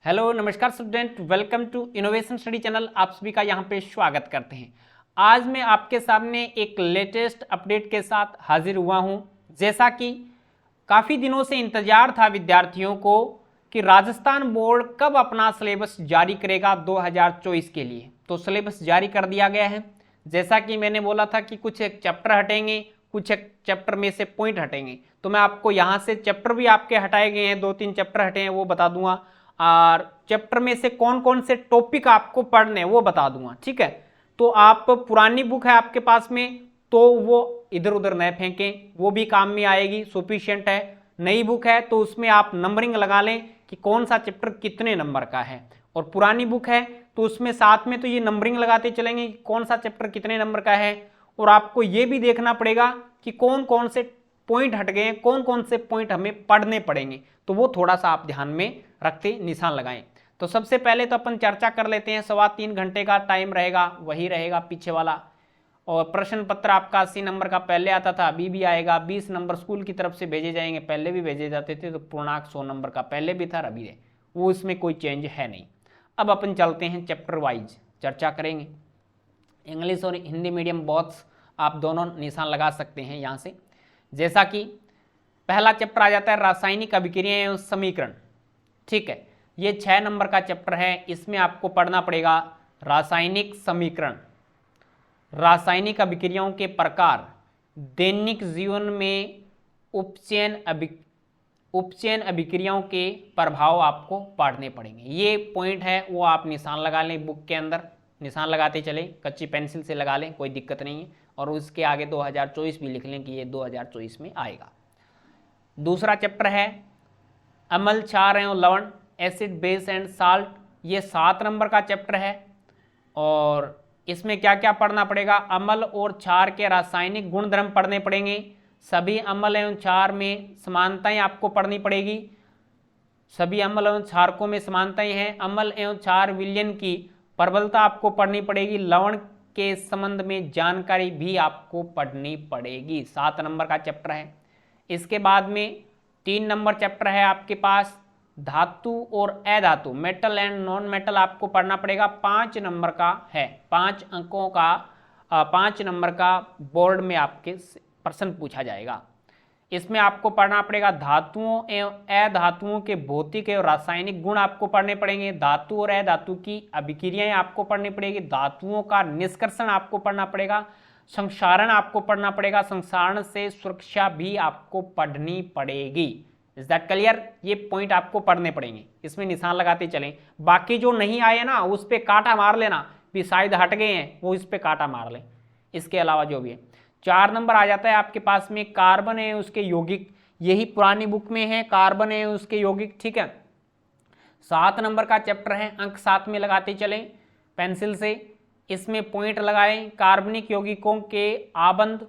Hello नमस्कार student, welcome to innovation study channel. आप सभी का यहाँ पे स्वागत करते हैं। आज मैं आपके सामने एक लेटेस्ट अपडेट के साथ हाजिर हुआ हूँ। जैसा कि काफ़ी दिनों से इंतजार था विद्यार्थियों को कि राजस्थान बोर्ड कब अपना सिलेबस जारी करेगा 2024 के लिए, तो सिलेबस जारी कर दिया गया है। जैसा कि मैंने बोला था कि कुछ एक चैप्टर हटेंगे, कुछ एक चैप्टर में से पॉइंट हटेंगे, तो मैं आपको यहाँ से चैप्टर भी आपके हटाए गए हैं, 2-3 चैप्टर हटे हैं वो बता दूंगा, और चैप्टर में से कौन कौन से टॉपिक आपको पढ़ने हैं वो बता दूंगा। ठीक है, तो आप पुरानी बुक है आपके पास में तो वो इधर उधर न फेंकें, वो भी काम में आएगी, सफिशिएंट है। नई बुक है तो उसमें आप नंबरिंग लगा लें कि कौन सा चैप्टर कितने नंबर का है, और पुरानी बुक है तो उसमें साथ में तो ये नंबरिंग लगाते चलेंगे कि कौन सा चैप्टर कितने नंबर का है। और आपको ये भी देखना पड़ेगा कि कौन कौन से पॉइंट हट गए हैं, कौन कौन से पॉइंट हमें पढ़ने पड़ेंगे, तो वो थोड़ा सा आप ध्यान में रखते निशान लगाएं। तो सबसे पहले तो अपन चर्चा कर लेते हैं। 3.25 घंटे का टाइम रहेगा, वही रहेगा पीछे वाला। और प्रश्न पत्र आपका 80 नंबर का पहले आता था, अभी भी आएगा। 20 नंबर स्कूल की तरफ से भेजे जाएंगे, पहले भी भेजे जाते थे, तो पूर्णांक 100 नंबर का पहले भी था, अभी है, वो इसमें कोई चेंज है नहीं। अब अपन चलते हैं चैप्टर वाइज चर्चा करेंगे। इंग्लिश और हिंदी मीडियम बॉक्स आप दोनों निशान लगा सकते हैं यहाँ से। जैसा कि पहला चैप्टर आ जाता है रासायनिक अभिक्रिया एवं समीकरण। ठीक है, ये 6 नंबर का चैप्टर है। इसमें आपको पढ़ना पड़ेगा रासायनिक समीकरण, रासायनिक अभिक्रियाओं के प्रकार, दैनिक जीवन में उपचयन अभिक्रियाओं के प्रभाव आपको पढ़ने पड़ेंगे। ये पॉइंट है वो आप निशान लगा लें, बुक के अंदर निशान लगाते चले, कच्ची पेंसिल से लगा लें, कोई दिक्कत नहीं है। और उसके आगे 2024 भी लिख लें कि ये 2024 में आएगा। दूसरा चैप्टर है अम्ल, क्षार एवं लवण, एसिड, बेस एंड साल्ट। ये 7 नंबर का चैप्टर है। और इसमें क्या क्या पढ़ना पड़ेगा? अम्ल और क्षार के रासायनिक गुणधर्म पढ़ने पड़ेंगे। सभी अम्ल एवं क्षार में समानताएं आपको पढ़नी पड़ेगी। सभी अम्ल एवं क्षारकों में समानताएं हैं। अम्ल एवं क्षार विलयन की प्रबलता आपको पढ़नी पड़ेगी। लवण के संबंध में जानकारी भी आपको पढ़नी पड़ेगी। 7 नंबर का चैप्टर है। इसके बाद में 3 नंबर चैप्टर है आपके पास धातु और अधातु, मेटल एंड नॉन मेटल आपको पढ़ना पड़ेगा। 5 नंबर का है, 5 अंकों का 5 नंबर का बोर्ड में आपके प्रश्न पूछा जाएगा। इसमें आपको पढ़ना पड़ेगा धातुओं एवं अधातुओं के भौतिक एवं रासायनिक गुण आपको पढ़ने पड़ेंगे। धातु और अधातु की अभिक्रियाएं आपको पढ़नी पड़ेगी। धातुओं का निष्कर्षण आपको पढ़ना पड़ेगा। संक्षारण आपको पढ़ना पड़ेगा। संक्षारण से सुरक्षा भी आपको पढ़नी पड़ेगी। Is that clear? ये पॉइंट आपको पढ़ने पड़ेंगे, इसमें निशान लगाते चलें। बाकी जो नहीं आए ना उस पर कांटा मार लेना, भी शायद हट गए हैं वो इस पर कांटा मार लें। इसके अलावा जो भी है 4 नंबर आ जाता है आपके पास में कार्बन है उसके यौगिक। यही पुरानी बुक में है, कार्बन है उसके यौगिक। ठीक है, 7 नंबर का चैप्टर है, अंक 7 में लगाते चलें पेंसिल से। इसमें पॉइंट लगाएं। कार्बनिक यौगिकों के आबंध,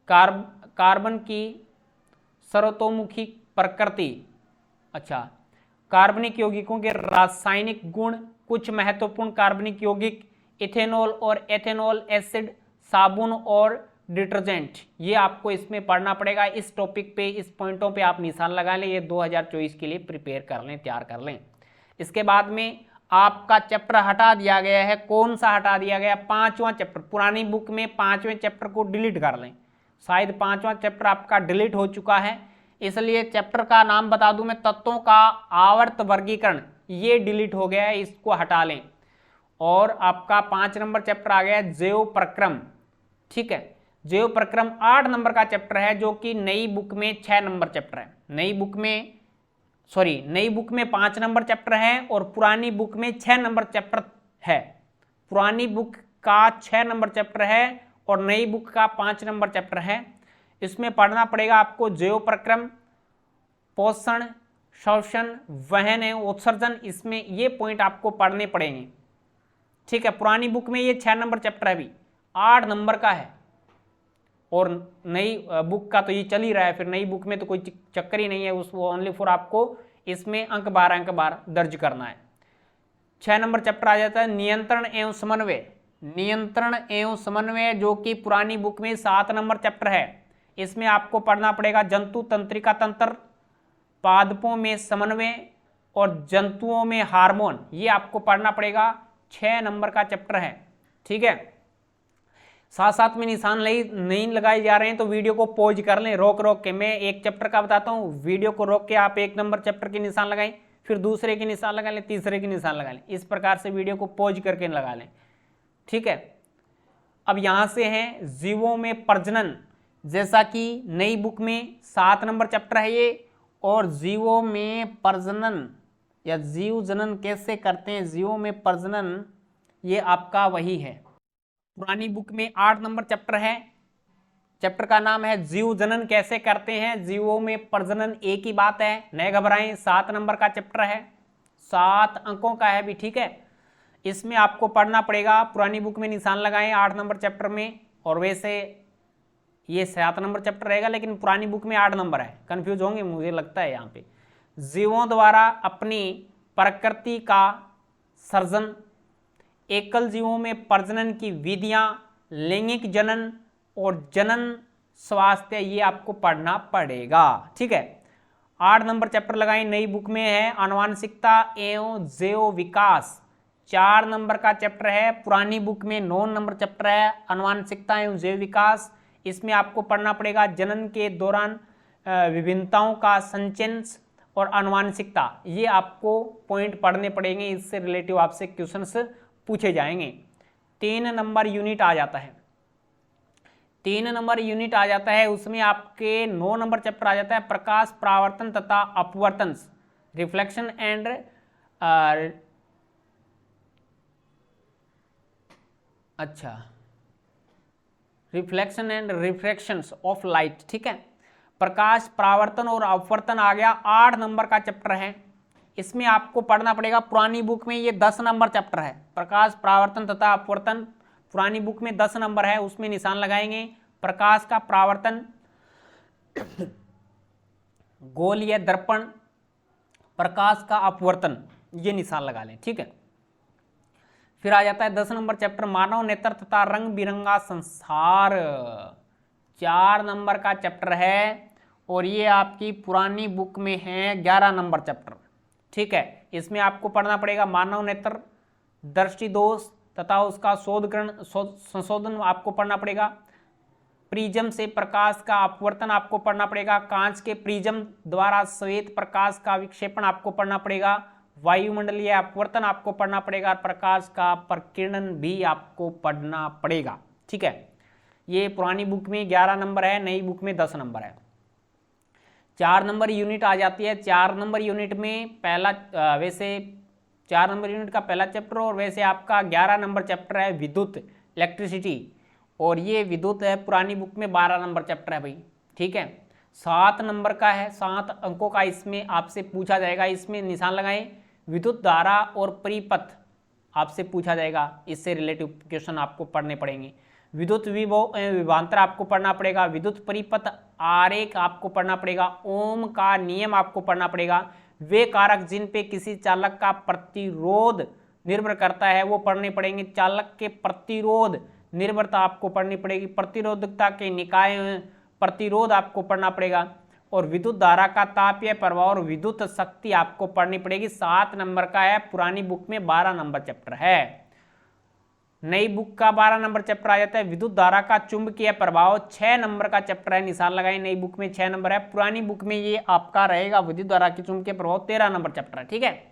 कार्बन की सर्वतोमुखी प्रकृति। अच्छा, कार्बनिक यौगिकों के रासायनिक गुण, कुछ महत्वपूर्ण कार्बनिक यौगिक, इथेनॉल और एथेनॉल एसिड, साबुन और डिटर्जेंट, ये आपको इसमें पढ़ना पड़ेगा। इस टॉपिक पे, इस पॉइंटों पे आप निशान लगा लें, ये 2024 के लिए प्रिपेयर कर लें, तैयार कर लें। इसके बाद में आपका चैप्टर हटा दिया गया है। कौन सा हटा दिया गया? 5वां चैप्टर। पुरानी बुक में 5वें चैप्टर को डिलीट कर लें, शायद 5वां चैप्टर आपका डिलीट हो चुका है, इसलिए चैप्टर का नाम बता दूं मैं, तत्वों का आवर्त वर्गीकरण, ये डिलीट हो गया है, इसको हटा लें। और आपका 5 नंबर चैप्टर आ गया जैव प्रक्रम। ठीक है, जैव प्रक्रम 8 नंबर का चैप्टर है, जो कि नई बुक में 6 नंबर चैप्टर है। नई बुक में 5 नंबर चैप्टर है और पुरानी बुक में 6 नंबर चैप्टर है। पुरानी बुक का 6 नंबर चैप्टर है और नई बुक का 5 नंबर चैप्टर है। इसमें पढ़ना पड़ेगा आपको जैव प्रक्रम, पोषण, शोषण, वहन एवं उत्सर्जन। इसमें ये पॉइंट आपको पढ़ने पड़ेंगे। ठीक है, पुरानी बुक में ये 6 नंबर चैप्टर है, अभी 8 नंबर का है, और नई बुक का तो ये चल ही रहा है। फिर नई बुक में तो कोई चक्कर ही नहीं है, उस वो ओनली फॉर आपको इसमें अंक 12 दर्ज करना है। 6 नंबर चैप्टर आ जाता है नियंत्रण एवं समन्वय। नियंत्रण एवं समन्वय, जो कि पुरानी बुक में 7 नंबर चैप्टर है। इसमें आपको पढ़ना पड़ेगा जंतु तंत्रिका तंत्र, पादपों में समन्वय, और जंतुओं में हार्मोन, ये आपको पढ़ना पड़ेगा, 6 नंबर का चैप्टर है। ठीक है, साथ साथ में निशान नहीं लगाए जा रहे हैं तो वीडियो को पॉज कर लें, रोक रोक के। मैं एक चैप्टर का बताता हूँ, वीडियो को रोक के आप 1 नंबर चैप्टर के निशान लगाएं, फिर दूसरे के निशान लगा लें, तीसरे के निशान लगा लें, इस प्रकार से वीडियो को पॉज करके लगा लें। ठीक है, अब यहां से है जीवों में प्रजनन, जैसा कि नई बुक में 7 नंबर चैप्टर है ये, और जीवों में प्रजनन या जीव जनन कैसे करते हैं, जीवों में प्रजनन, ये आपका वही है। पुरानी बुक में 8 नंबर चैप्टर है, चैप्टर का नाम है जीव जनन कैसे करते हैं, जीवों में प्रजनन एक ही बात है, न घबराएं। 7 नंबर का चैप्टर है, 7 अंकों का है भी। ठीक है, इसमें आपको पढ़ना पड़ेगा, पुरानी बुक में निशान लगाएं 8 नंबर चैप्टर में, और वैसे ये 7 नंबर चैप्टर रहेगा, लेकिन पुरानी बुक में 8 नंबर है। कंफ्यूज होंगे मुझे लगता है यहाँ पे। जीवों द्वारा अपनी प्रकृति का सर्जन, एकल जीवों में प्रजनन की विधियां, लैंगिक जनन और जनन स्वास्थ्य, ये आपको पढ़ना पड़ेगा। ठीक है, 8 नंबर चैप्टर लगाएं, नई बुक में है आनुवांशिकता एवं जैव विकास, 4 नंबर का चैप्टर है। पुरानी बुक में 9 नंबर चैप्टर है आनुवांशिकता एवं जैव विकास, इसमें आपको पढ़ना पड़ेगा जनन के दौरान विभिन्नताओं का संचयन और आनुवांशिकता, ये आपको पॉइंट पढ़ने पड़ेंगे, इससे रिलेटिव आपसे क्वेश्चंस पूछे जाएंगे। 3 नंबर यूनिट आ जाता है, 3 नंबर यूनिट आ जाता है, उसमें आपके 9 नंबर चैप्टर आ जाता है प्रकाश परावर्तन तथा अपवर्तन, reflection and reflection and refractions of light. ठीक है, प्रकाश परावर्तन और अपवर्तन आ गया, 8 नंबर का चैप्टर है। इसमें आपको पढ़ना पड़ेगा, पुरानी बुक में ये 10 नंबर चैप्टर है, प्रकाश परावर्तन तथा अपवर्तन, पुरानी बुक में 10 नंबर है, उसमें निशान लगाएंगे। प्रकाश का परावर्तन गोल या दर्पण, प्रकाश का अपवर्तन, ये निशान लगा लें। ठीक है, फिर आ जाता है 10 नंबर चैप्टर मानव नेत्र तथा रंग बिरंगा संसार, 4 नंबर का चैप्टर है, और ये आपकी पुरानी बुक में है 11 नंबर चैप्टर। ठीक है, इसमें आपको पढ़ना पड़ेगा मानव नेत्र, दृष्टि दोष तथा उसका संशोधन आपको पढ़ना पड़ेगा। प्रिज्म से प्रकाश का अपवर्तन आपको पढ़ना पड़ेगा, कांच के प्रिज्म द्वारा श्वेत प्रकाश का विक्षेपण आपको पढ़ना पड़ेगा, वायुमंडलीय अपवर्तन आपको पढ़ना पड़ेगा, प्रकाश का प्रकीर्णन भी आपको पढ़ना पड़ेगा। ठीक है, ये पुरानी बुक में 11 नंबर है, नई बुक में 10 नंबर है। 4 नंबर यूनिट आ जाती है, 4 नंबर यूनिट में पहला वैसे 4 नंबर यूनिट का पहला चैप्टर, और वैसे आपका 11 नंबर चैप्टर है विद्युत, इलेक्ट्रिसिटी, और ये विद्युत है, पुरानी बुक में 12 नंबर चैप्टर है भाई। ठीक है, 7 नंबर का है, 7 अंकों का इसमें आपसे पूछा जाएगा, इसमें निशान लगाएं, विद्युत धारा और परिपथ आपसे पूछा जाएगा, इससे रिलेटिव क्वेश्चन आपको पढ़ने पड़ेंगे। विद्युत विभव विभवांतर आपको पढ़ना पड़ेगा, विद्युत परिपथ आरेख आपको पढ़ना पड़ेगा, ओम का नियम आपको पढ़ना पड़ेगा, वे कारक जिन पे किसी चालक का प्रतिरोध निर्भर करता है वो पढ़ने पड़ेंगे, चालक के प्रतिरोध निर्भरता आपको पढ़नी पड़ेगी, प्रतिरोधकता के निकाय प्रतिरोध आपको पढ़ना पड़ेगा, और विद्युत धारा का तापीय प्रभाव और विद्युत शक्ति आपको पढ़नी पड़ेगी। 7 नंबर का है, पुरानी बुक में 12 नंबर चैप्टर है। नई बुक का 12 नंबर चैप्टर आ जाता है विद्युत धारा का चुंबकीय प्रभाव, 6 नंबर का चैप्टर है, निशान लगाएं, नई बुक में 6 नंबर है, पुरानी बुक में ये आपका रहेगा विद्युत धारा की चुंबकीय प्रभाव, 13 नंबर चैप्टर है। ठीक है,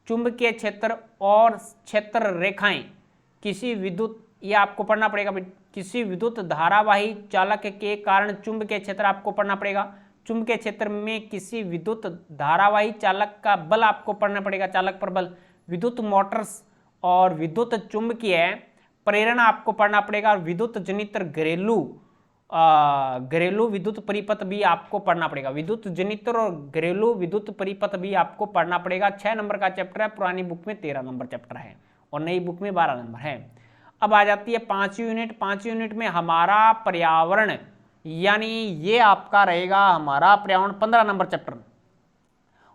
चुंबकीय क्षेत्र और क्षेत्र रेखाएं, किसी विद्युत, ये आपको पढ़ना पड़ेगा, किसी विद्युत धारावाही चालक के कारण चुंबकीय क्षेत्र आपको पढ़ना पड़ेगा, चुंबकीय क्षेत्र में किसी विद्युत धारावाही चालक का बल आपको पढ़ना पड़ेगा, चालक पर बल, विद्युत मोटर्स और विद्युत चुंबकीय प्रेरण आपको पढ़ना पड़ेगा, विद्युत जनित घरेलू विद्युत परिपथ भी आपको पढ़ना पड़ेगा, विद्युत जनित और घरेलू विद्युत परिपथ भी आपको पढ़ना पड़ेगा। 6 नंबर का चैप्टर है, पुरानी बुक में 13 नंबर चैप्टर है और नई बुक में 12 नंबर है। अब आ जाती है 5वीं यूनिट, 5वीं यूनिट में हमारा पर्यावरण, यानी ये आपका रहेगा हमारा पर्यावरण, 15 नंबर चैप्टर।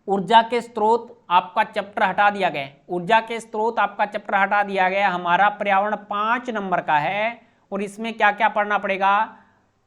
ऊर्जा के स्रोत आपका चैप्टर हटा दिया गया, ऊर्जा के स्रोत आपका चैप्टर हटा दिया गया, हमारा पर्यावरण 5 नंबर का है, और इसमें क्या क्या पढ़ना पड़ेगा,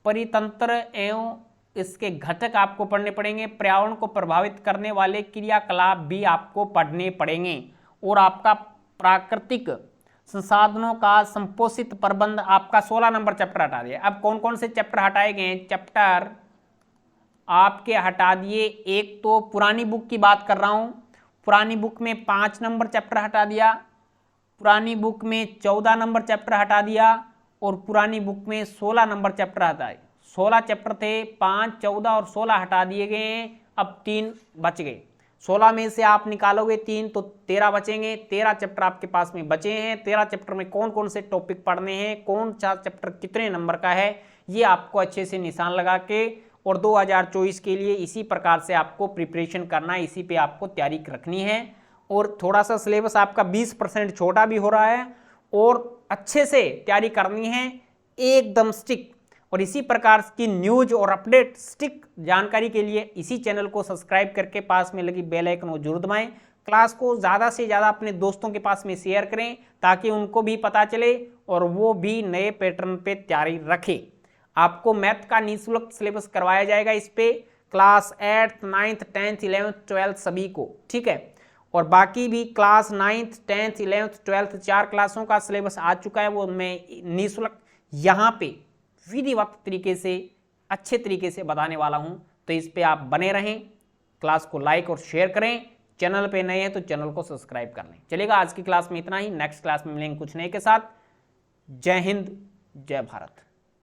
परितंत्र एवं इसके घटक आपको पढ़ने पड़ेंगे, पर्यावरण को प्रभावित करने वाले क्रियाकलाप भी आपको पढ़ने पड़ेंगे, और आपका प्राकृतिक संसाधनों का संपोषित प्रबंध आपका 16 नंबर चैप्टर हटा दिया। अब कौन कौन से चैप्टर हटाए गए हैं? चैप्टर आपके हटा दिए, एक तो पुरानी बुक की बात कर रहा हूं, पुरानी बुक में 5 नंबर चैप्टर हटा दिया, पुरानी बुक में 14 नंबर चैप्टर हटा दिया, और पुरानी बुक में 16 नंबर चैप्टर हटाए। 16 चैप्टर थे, 5, 14 और 16 हटा दिए गए हैं। अब 3 बच गए, 16 में से आप निकालोगे 3 तो 13 बचेंगे। 13 चैप्टर आपके पास में बचे हैं। 13 चैप्टर में कौन कौन से टॉपिक पढ़ने हैं, कौन सा चैप्टर कितने नंबर का है, ये आपको अच्छे से निशान लगा के और 2024 के लिए इसी प्रकार से आपको प्रिपरेशन करना है, इसी पे आपको तैयारी रखनी है। और थोड़ा सा सिलेबस आपका 20% छोटा भी हो रहा है, और अच्छे से तैयारी करनी है, एकदम स्टिक। और इसी प्रकार की न्यूज और अपडेट स्टिक जानकारी के लिए इसी चैनल को सब्सक्राइब करके पास में लगी बेल आइकन को जरूर दबाएं। क्लास को ज़्यादा से ज़्यादा अपने दोस्तों के पास में शेयर करें ताकि उनको भी पता चले और वो भी नए पैटर्न पे तैयारी रखें। आपको मैथ का निःशुल्क सिलेबस करवाया जाएगा इस पे, class 8th 9th 10th 11th 12th सभी को, ठीक है। और बाकी भी class 9th 10th 11th 12th 4 क्लासों का सिलेबस आ चुका है, वो मैं निःशुल्क यहाँ पे विधिवत तरीके से अच्छे तरीके से बताने वाला हूँ। तो इस पे आप बने रहें, क्लास को लाइक और शेयर करें, चैनल पे नए हैं तो चैनल को सब्सक्राइब कर लें। चलेगा, आज की क्लास में इतना ही, नेक्स्ट क्लास में मिलेंगे कुछ नए के साथ। जय हिंद, जय भारत।